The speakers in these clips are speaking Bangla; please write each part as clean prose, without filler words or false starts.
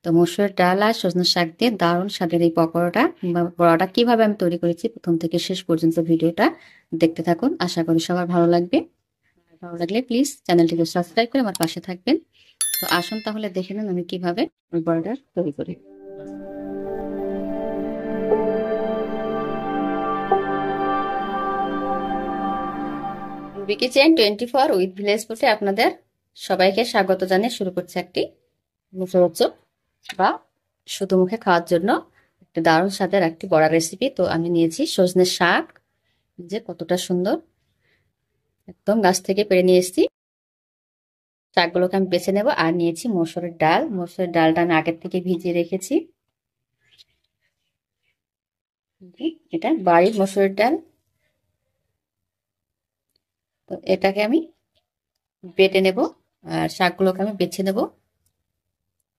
তো মসুরের ডাল আর সজনে শাক দিয়ে দারুণ স্বাদের এই পকোড়াটা বা বড়াটা কিভাবে আমি তৈরি করেছি প্রথম থেকে শেষ পর্যন্ত ভিডিওটা দেখতে থাকুন। আশা করি সবার ভালো লাগবে। ভালো লাগলে প্লিজ চ্যানেলটিকে সাবস্ক্রাইব করে আমার পাশে থাকবেন। তো আসুন তাহলে দেখে নেন আমি কিভাবে ওই বড়াটা তৈরি করি। কিচেন 24 উইথ ভিলেজ ফুডে আপনাদের সবাইকে স্বাগত জানিয়ে শুরু করছে একটি মুখরোচক বা শুধু মুখে খাওয়ার জন্য একটি দারুণ স্বাদের একটি বড়া রেসিপি। তো আমি নিয়েছি সজনে শাক, যে কতটা সুন্দর, একদম গাছ থেকে পেড়ে নিয়ে এসেছি। শাকগুলোকে আমি বেছে নেব। আর নিয়েছি মসুরের ডাল। মসুরের ডালটা আমি আগের থেকে ভিজিয়ে রেখেছি। এটা বাড়ির মসুরের ডাল। তো এটাকে আমি বেটে নেব আর শাকগুলোকে আমি বেছে নেব।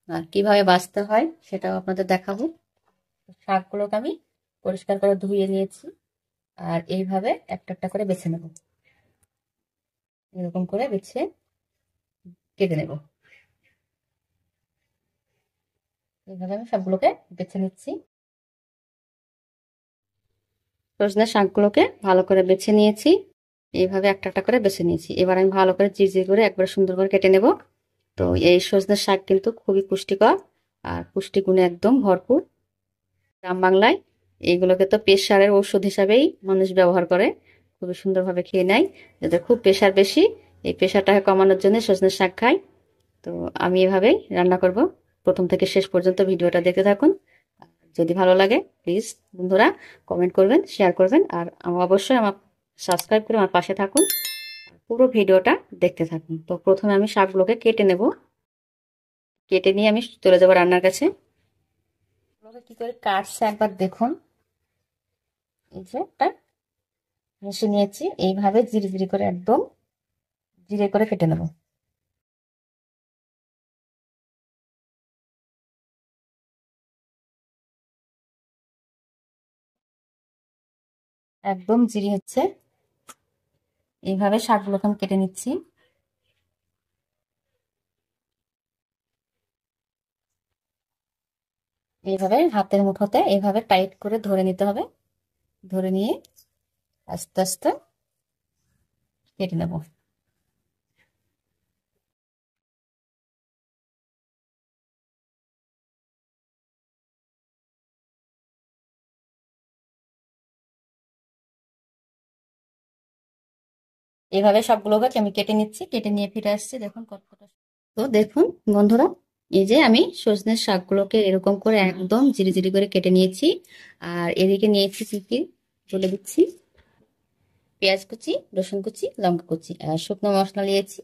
আর কিভাবে বাছতে হয় সেটাও আপনাদের দেখাবো। শাকগুলোকে আমি পরিষ্কার করে ধুয়ে নিয়েছি আর এইভাবে একটা একটা করে বেছে নেব। এরকম করে বেছে কেটে নেব। এইভাবে আমি সবগুলোকে বেছে নিচ্ছি। সজনে শাকগুলোকে ভালো করে বেছে নিয়েছি। এইভাবে একটা একটা করে বেছে নিয়েছি। এবার আমি ভালো করে চিরচির করে একবার সুন্দর করে কেটে নেব। তো এই সজনে শাক কিন্তু খুবই পুষ্টিকর আর পুষ্টিগুণে একদম ভরপুর। গ্রাম বাংলায় এইগুলোকে তো প্রেসারের ঔষধ হিসাবেই মানুষ ব্যবহার করে, খুবই সুন্দরভাবে খেয়ে নেয়। যাদের খুব প্রেসার বেশি, এই প্রেসারটাকে কমানোর জন্য সজনে শাক খায়। তো আমি এভাবেই রান্না করব। প্রথম থেকে শেষ পর্যন্ত ভিডিওটা দেখতে থাকুন। যদি ভালো লাগে প্লিজ বন্ধুরা কমেন্ট করবেন, শেয়ার করবেন আর অবশ্যই আমার সাবস্ক্রাইব করে আমার পাশে থাকুন। পুরো ভিডিওটা দেখতে থাকুন। তো প্রথমে আমি শাকগুলোকে কেটে নেব। কেটে নিয়ে আমি চলে যাবো রান্নার কাছে। কি করে কাটছে একবার দেখুন। এই যে একটা মিশিয়ে নিয়েছি, এইভাবে জিরি জিরি করে একদম জিরে করে কেটে নেব। একদম জিরি হচ্ছে। এইভাবে শাকগুলোকে আমি কেটে নিচ্ছি। এইভাবে হাতের মুঠোতে এইভাবে টাইট করে ধরে নিতে হবে। ধরে নিয়ে আস্তে আস্তে কেটে নেব। এইভাবে সবগুলোকে আমি কেটে নিচ্ছি। কেটে নিয়ে ফিরে আসছি। দেখুন কতটা। তো দেখুন বন্ধুরা, এই যে আমি সজনের শাকগুলোকে এরকম করে একদম জিরি জিরি করে কেটে নিয়েছি। আর এদিকে নিয়েছি কি কি বলে দিচ্ছি। পেঁয়াজ কুচি, রসুন কুচি, লঙ্কা কুচি আর শুকনো মশলা নিয়েছি।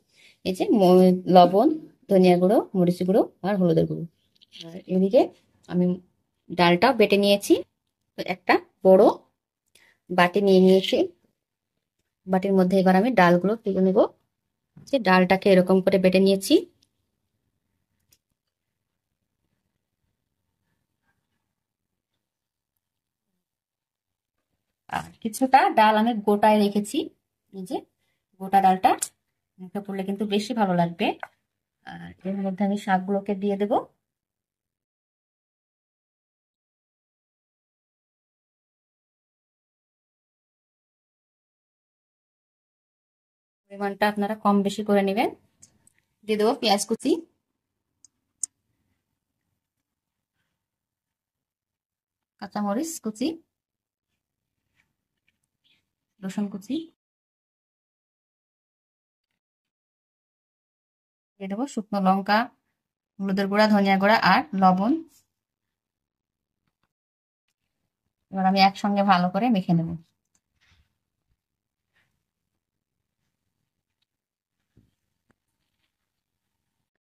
এই যে লবণ, ধনিয়া গুঁড়ো, মরিচ গুঁড়ো আর হলুদের গুঁড়ো। আর এদিকে আমি ডালটাও বেটে নিয়েছি। তো একটা বড় বাটি নিয়ে নিয়েছি। বাটির মধ্যে এবার আমি ডালগুলো তুলে নেব। যে ডালটাকে এরকম করে বেটে নিয়েছি। আর কিছুটা ডাল আমি গোটায় রেখেছি। এই যে গোটা ডালটা মুখে পড়লে কিন্তু বেশি ভালো লাগবে। আর এর মধ্যে আমি শাকগুলোকে দিয়ে দেব। পরিমাণটা আপনারা কম বেশি করে নেবেন। দিয়ে দেবো পেঁয়াজ কুচি, কাঁচামরিচ কুচি, রসুন কুচি, দিয়ে দেবো শুকনো লঙ্কা, হলুদের গুঁড়া, ধনিয়া গুঁড়া আর লবণ। এবার আমি একসঙ্গে ভালো করে মেখে নেব।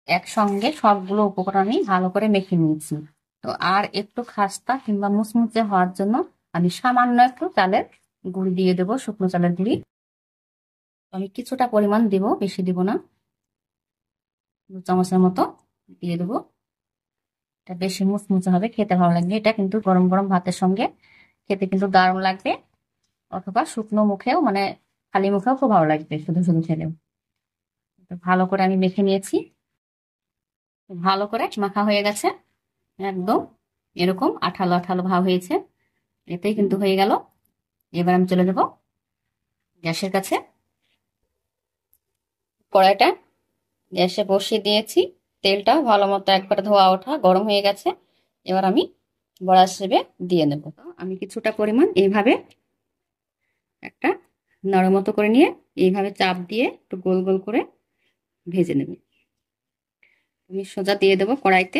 একসঙ্গে সবগুলো উপকরণ আমি ভালো করে মেখে নিয়েছি। তো আর একটু খাস্তা কিংবা মুচমুচে হওয়ার জন্য আমি সামান্য একটু চালের গুঁড়ি দিয়ে দেবো, শুকনো চালের গুঁড়ি। আমি কিছুটা পরিমাণ দিব, বেশি দিব না, 2 চামচের মতো দিয়ে দেবো। এটা বেশি মুচমুচে হবে, খেতে ভালো লাগবে। এটা কিন্তু গরম গরম ভাতের সঙ্গে খেতে কিন্তু দারুণ লাগবে, অথবা শুকনো মুখেও মানে খালি মুখেও খুব ভালো লাগবে, শুধু শুধু খেলেও। তো ভালো করে আমি মেখে নিয়েছি। ভালো করে মাখা হয়ে গেছে। একদম এরকম আঠালো আঠালো ভাব হয়েছে। এতেই কিন্তু হয়ে গেল। এবার আমি চলে যাব গ্যাসের কাছে। কড়াইটা গ্যাসে বসিয়ে দিয়েছি। তেলটা ভালো মতো একবার ধোয়া ওঠা গরম হয়ে গেছে। এবার আমি বড়া হিসেবে দিয়ে নেব। আমি কিছুটা পরিমাণ এইভাবে একটা নরম মতো করে নিয়ে এইভাবে চাপ দিয়ে একটু গোল গোল করে ভেজে নেব। আমি সোজা দিয়ে দেবো কড়াইতে।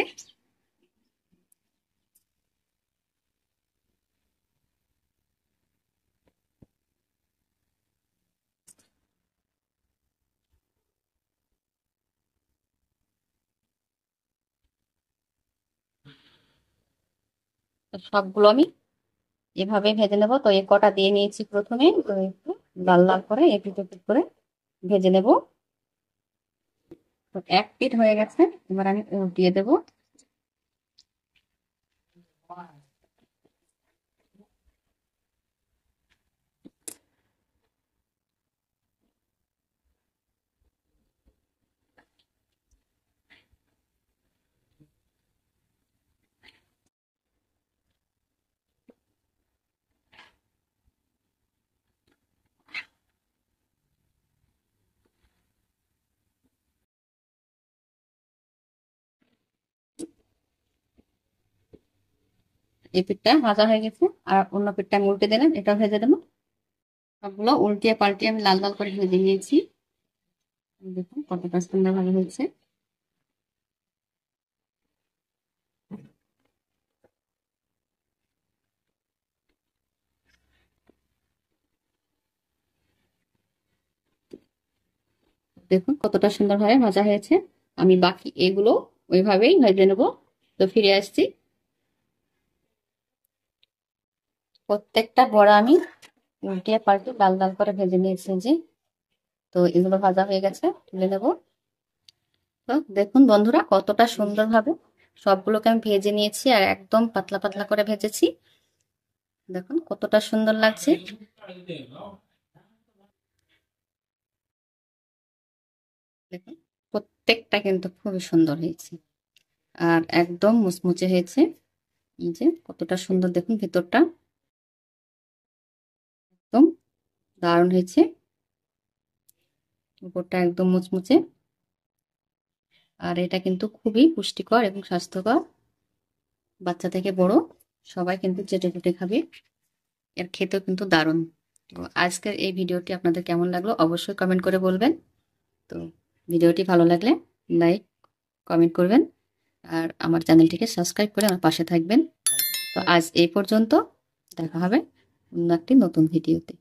তো সবগুলো আমি এভাবে ভেজে নেব। তো এই কটা দিয়ে নিয়েছি প্রথমে, তো একটু লাল লাল করে এপিট ওপিট করে ভেজে নেব। তো এক পিঠ হয়ে গেছে, এবার আমি উল্টিয়ে দেব। এই পিঠটা ভাজা হয়ে গেছে, আর অন্য পিঠটা আমি উল্টে দিলাম, এটাও ভেজে দেবো। সবগুলো উল্টিয়ে পাল্টিয়ে আমি লাল লাল করে ভেজে নিয়েছি। দেখুন কতটা সুন্দর ভাবে হয়েছে। দেখুন কতটা সুন্দর ভাবে ভাজা হয়েছে। আমি বাকি এগুলো ওইভাবেই ভেজে নেবো। তো ফিরে আসছি। প্রত্যেকটা বড়া আমি উল্টিয়ে পাল্টে লাল লাল করে ভেজে নিয়েছি যে। তো এগুলো ভাজা হয়ে গেছে, তুলে নেব। তো দেখুন বন্ধুরা কতটা সুন্দরভাবে সবগুলোকে আমি ভেজে নিয়েছি, আর একদম পাতলা পাতলা করে ভেজেছি। দেখুন কতটা সুন্দর লাগছে। দেখুন প্রত্যেকটা কিন্তু খুবই সুন্দর হয়েছে, আর একদম মুচমুচে হয়েছে। এই যে কতটা সুন্দর দেখুন ভেতরটা, একদম দারুণ হয়েছে। উপরটা একদম মুচমুচে। আর এটা কিন্তু খুবই পুষ্টিকর এবং স্বাস্থ্যকর। বাচ্চা থেকে বড় সবাই কিন্তু চেটে চেটে খাবে। এর খেতেও কিন্তু দারুণ। তো আজকের এই ভিডিওটি আপনাদের কেমন লাগলো অবশ্যই কমেন্ট করে বলবেন। তো ভিডিওটি ভালো লাগলে লাইক কমেন্ট করবেন, আর আমার চ্যানেলটিকে সাবস্ক্রাইব করে আমার পাশে থাকবেন। তো আজ এই পর্যন্ত, দেখা হবে অন্য একটি নতুন ভিডিওতে।